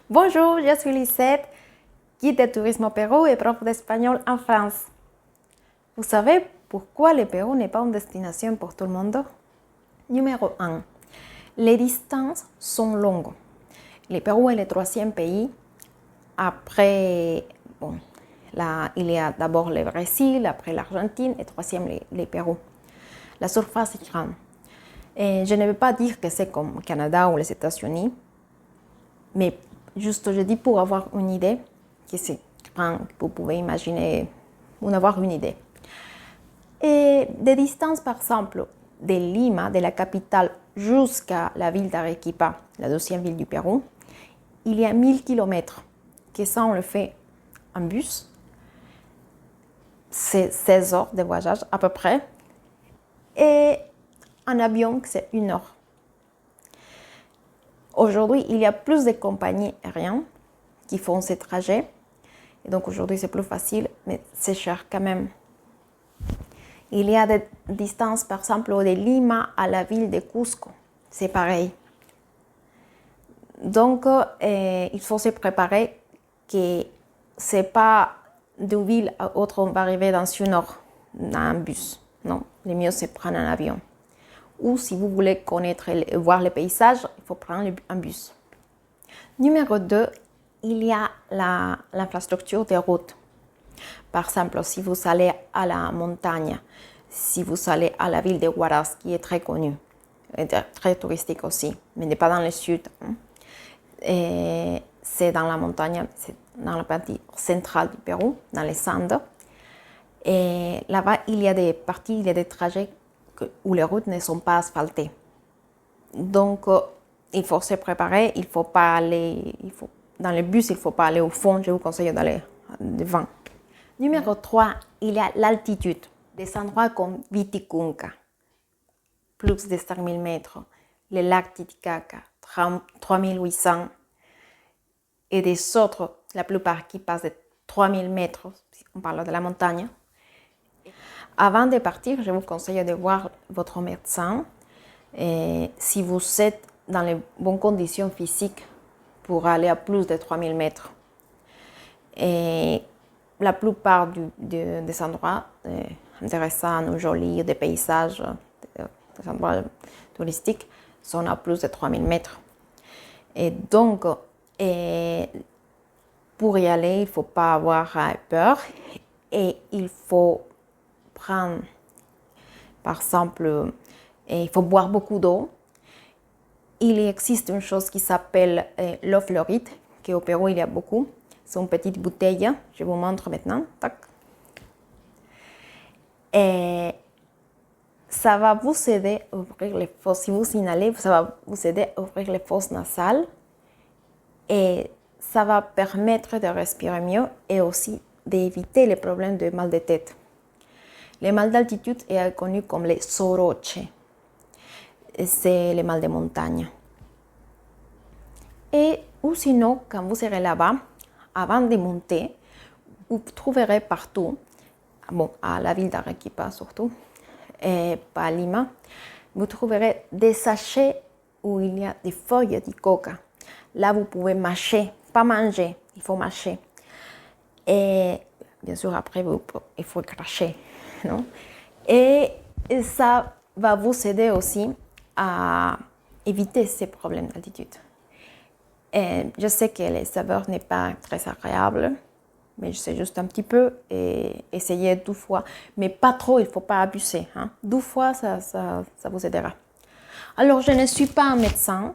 Bonjour, je suis Lisette, guide de tourisme au Pérou et prof d'espagnol en France. Vous savez pourquoi le Pérou n'est pas une destination pour tout le monde? Numéro 1. Les distances sont longues. Le Pérou est le troisième pays. Après, il y a d'abord le Brésil, après l'Argentine et troisième le Pérou. La surface est grande. Et je ne veux pas dire que c'est comme le Canada ou les États-Unis, mais juste je dis pour avoir une idée, que c'est grand, vous pouvez imaginer, avoir une idée. Et des distances, par exemple, de Lima, de la capitale, jusqu'à la ville d'Arequipa, la deuxième ville du Pérou, il y a 1000 km, que ça on le fait en bus, c'est 16 heures de voyage à peu près, et en avion c'est 1 heure. Aujourd'hui, il y a plus de compagnies aériennes qui font ces trajets. Et donc aujourd'hui, c'est plus facile, mais c'est cher quand même. Il y a des distances, par exemple, de Lima à la ville de Cusco. C'est pareil. Donc, il faut se préparer que ce n'est pas d'une ville à l'autre, on va arriver dans 1 heure dans un bus. Non, le mieux, c'est prendre un avion. Ou si vous voulez voir les paysages, il faut prendre un bus. Numéro 2, il y a l'infrastructure des routes. Par exemple, si vous allez à la montagne, si vous allez à la ville de Huaraz, qui est très connue, et très touristique aussi, mais n'est pas dans le sud. Et c'est dans la montagne, c'est dans la partie centrale du Pérou, dans les Andes. Et là-bas, il y a des parties, il y a des trajets où les routes ne sont pas asphaltées. Donc, il faut se préparer, il faut pas aller, dans le bus, il ne faut pas aller au fond, je vous conseille d'aller devant. Numéro 3, il y a l'altitude, des endroits comme Viticunca, plus de 5000 mètres, le lac Titicaca, 3800, et des autres, la plupart qui passent de 3000 mètres, si on parle de la montagne. Avant de partir, je vous conseille de voir votre médecin. Et si vous êtes dans les bonnes conditions physiques pour aller à plus de 3000 mètres. Et la plupart des endroits intéressants ou jolis, des paysages, des endroits touristiques sont à plus de 3000 mètres. Et donc, pour y aller, il ne faut pas avoir peur et il faut prendre, par exemple, il faut boire beaucoup d'eau. Il existe une chose qui s'appelle l'eau fluoride, qu'au Pérou il y a beaucoup. C'est une petite bouteille, je vous montre maintenant. Tac. Et ça va vous aider à ouvrir les fosses. Si vous inhalez, ça va vous aider à ouvrir les fosses nasales. Et ça va permettre de respirer mieux et aussi d'éviter les problèmes de mal de tête. Le mal d'altitude est connu comme les soroche. C'est le mal de montagne. Ou sinon, quand vous serez là-bas, avant de monter, vous trouverez partout, à la ville d'Arequipa surtout, et pas à Lima, vous trouverez des sachets où il y a des feuilles de coca. Là, vous pouvez mâcher, pas manger, il faut mâcher. Et bien sûr, après, il faut cracher. Non? Et ça va vous aider aussi à éviter ces problèmes d'altitude. Et je sais que les saveurs n'est pas très agréable, mais c'est juste un petit peu et essayez 2 fois. Mais pas trop, il ne faut pas abuser. 2 fois, ça vous aidera. Alors, je ne suis pas un médecin,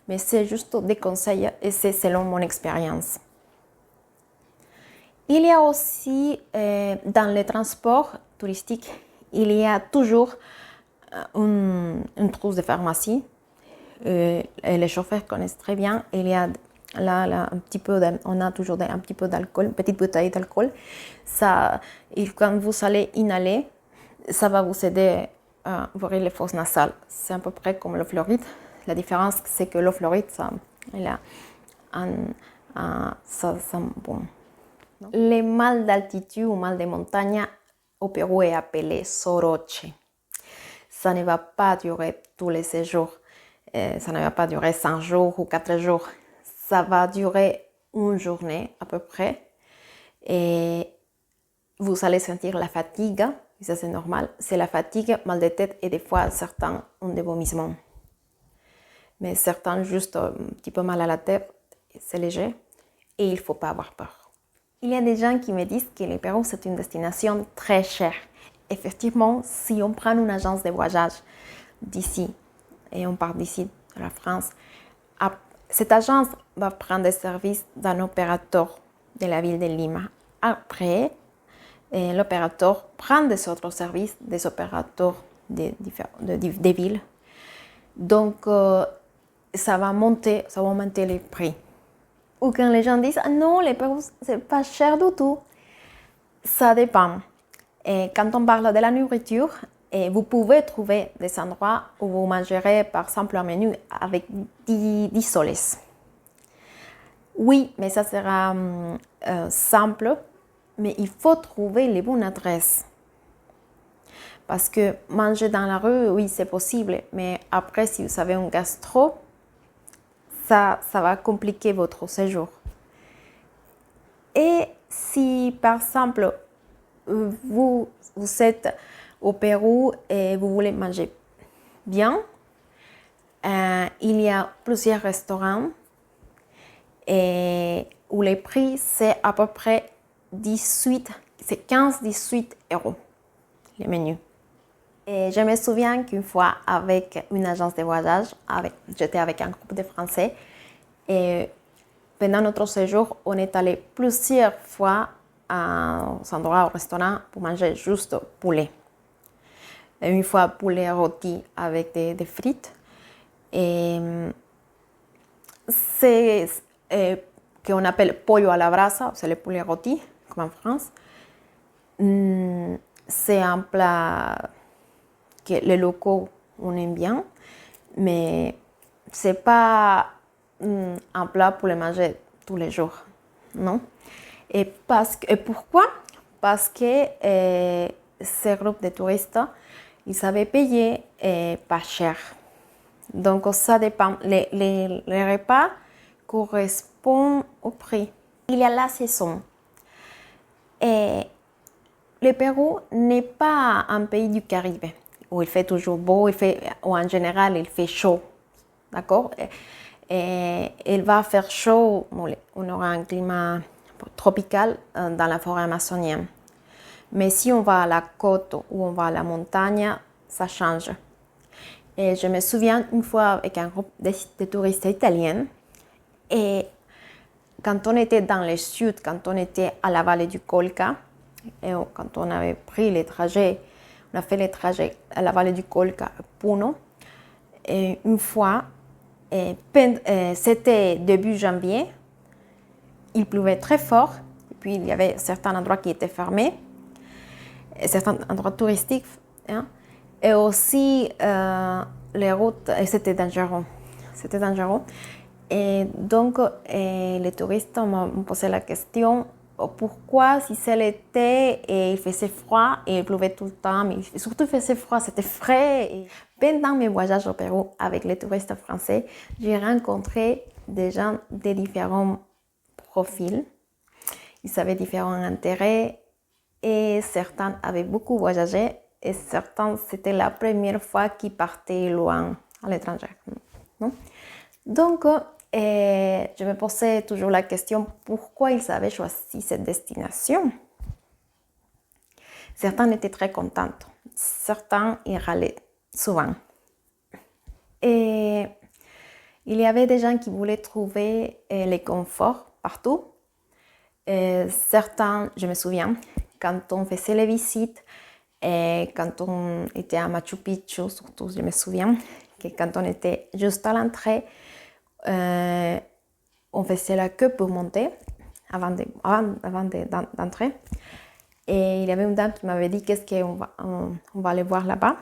mais c'est juste des conseils et c'est selon mon expérience. Il y a aussi, dans les transports touristiques, il y a toujours une trousse de pharmacie. Et les chauffeurs connaissent très bien. Il y a là un petit peu, on a toujours un petit peu d'alcool, une petite bouteille d'alcool. Ça, quand vous allez inhaler, ça va vous aider à ouvrir les fosses nasales. C'est à peu près comme l'eau fluoride. La différence, c'est que l'eau fluoride, bon. Le mal d'altitude ou mal de montagne au Pérou est appelé soroche. Ça ne va pas durer tous les séjours. Ça ne va pas durer 5 jours ou 4 jours. ça va durer une journée à peu près. Et vous allez sentir la fatigue, et ça c'est normal. C'est la fatigue, mal de tête et des fois certains ont des vomissements. Mais certains juste un petit peu mal à la tête, c'est léger et il ne faut pas avoir peur. Il y a des gens qui me disent que le Pérou c'est une destination très chère. Effectivement, si on prend une agence de voyage d'ici et on part d'ici de la France, cette agence va prendre des services d'un opérateur de la ville de Lima. Après, l'opérateur prend des autres services des opérateurs des villes. Donc, ça va augmenter les prix. Ou quand les gens disent « Ah non, le Pérou, c'est pas cher du tout », ça dépend. Et quand on parle de la nourriture, vous pouvez trouver des endroits où vous mangerez par exemple un menu avec 10 soles. Oui, mais ça sera simple, mais il faut trouver les bonnes adresses. Parce que manger dans la rue, oui, c'est possible, mais après, si vous avez un gastro, ça va compliquer votre séjour. Et si, par exemple, vous êtes au Pérou et vous voulez manger bien, il y a plusieurs restaurants où les prix, c'est à peu près 15-18 euros, les menus. Et je me souviens qu'une fois, avec une agence de voyage, j'étais avec un groupe de Français. Et pendant notre séjour, on est allé plusieurs fois à un endroit, au restaurant, pour manger juste poulet. Et une fois, poulet rôti avec des frites. Et c'est qu'on appelle pollo à la brasa, c'est le poulet rôti, comme en France. C'est un plat que les locaux on aime bien, mais c'est pas un plat pour le manger tous les jours, non? Et pourquoi? Parce que ces groupes de touristes, ils savaient payer pas cher. Donc ça dépend. Les repas correspondent au prix. Il y a la saison. Et le Pérou n'est pas un pays du Caribe où il fait toujours beau, ou en général il fait chaud, d'accord? Et il va faire chaud, on aura un climat tropical dans la forêt amazonienne. Mais si on va à la côte ou on va à la montagne, ça change. Et je me souviens une fois avec un groupe de touristes italiens, et quand on était dans le sud, quand on était à la vallée du Colca, et quand on avait pris les trajets, on a fait les trajets à la vallée du Colca à Puno, et une fois, c'était début janvier, il pleuvait très fort, et puis il y avait certains endroits qui étaient fermés, certains endroits touristiques, hein, et aussi les routes, c'était dangereux. C'était dangereux. Et donc, les touristes m'ont posé la question pourquoi, si c'est l'été et il faisait froid et il pleuvait tout le temps, mais surtout il faisait froid, c'était frais. Et pendant mes voyages au Pérou avec les touristes français, j'ai rencontré des gens de différents profils. Ils avaient différents intérêts et certains avaient beaucoup voyagé et certains, c'était la première fois qu'ils partaient loin à l'étranger. Non? Donc, je me posais toujours la question pourquoi ils avaient choisi cette destination. Certains étaient très contents, certains y râlaient souvent. Et il y avait des gens qui voulaient trouver le confort partout. Et certains, je me souviens, quand on faisait les visites, et quand on était à Machu Picchu, surtout, je me souviens que quand on était juste à l'entrée, on faisait la queue pour monter avant d'entrer. Et il y avait une dame qui m'avait dit qu'est-ce qu'on va aller voir là-bas.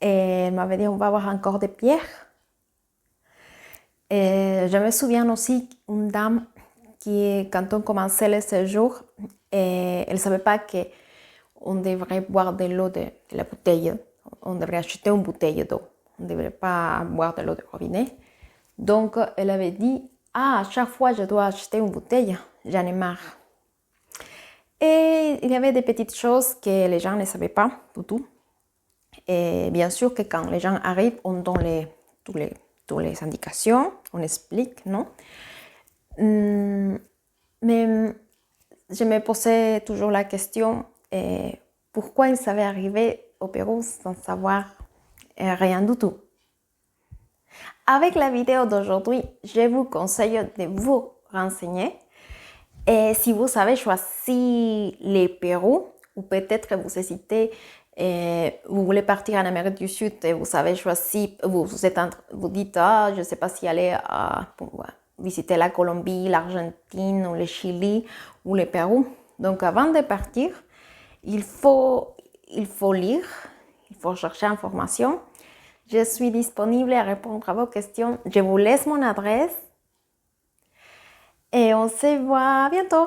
Et elle m'avait dit on va voir encore des pierres. Et je me souviens aussi une dame qui, quand on commençait le séjour, elle ne savait pas qu'on devrait boire de l'eau de la bouteille. On devrait acheter une bouteille d'eau. On ne devrait pas boire de l'eau de robinet. Donc, elle avait dit à chaque fois je dois acheter une bouteille, j'en ai marre. Et il y avait des petites choses que les gens ne savaient pas du tout. Et bien sûr que quand les gens arrivent, on donne toutes les indications, on explique, non? Mais je me posais toujours la question, pourquoi ils savaient arriver au Pérou sans savoir rien du tout? Avec la vidéo d'aujourd'hui, je vous conseille de vous renseigner. Et si vous avez choisi le Pérou, ou peut-être que vous hésitez, vous voulez partir en Amérique du Sud et vous avez choisi, vous dites, je ne sais pas si aller pour visiter la Colombie, l'Argentine, ou le Chili, ou le Pérou. Donc avant de partir, il faut lire, il faut chercher information. Je suis disponible à répondre à vos questions. Je vous laisse mon adresse et on se voit bientôt.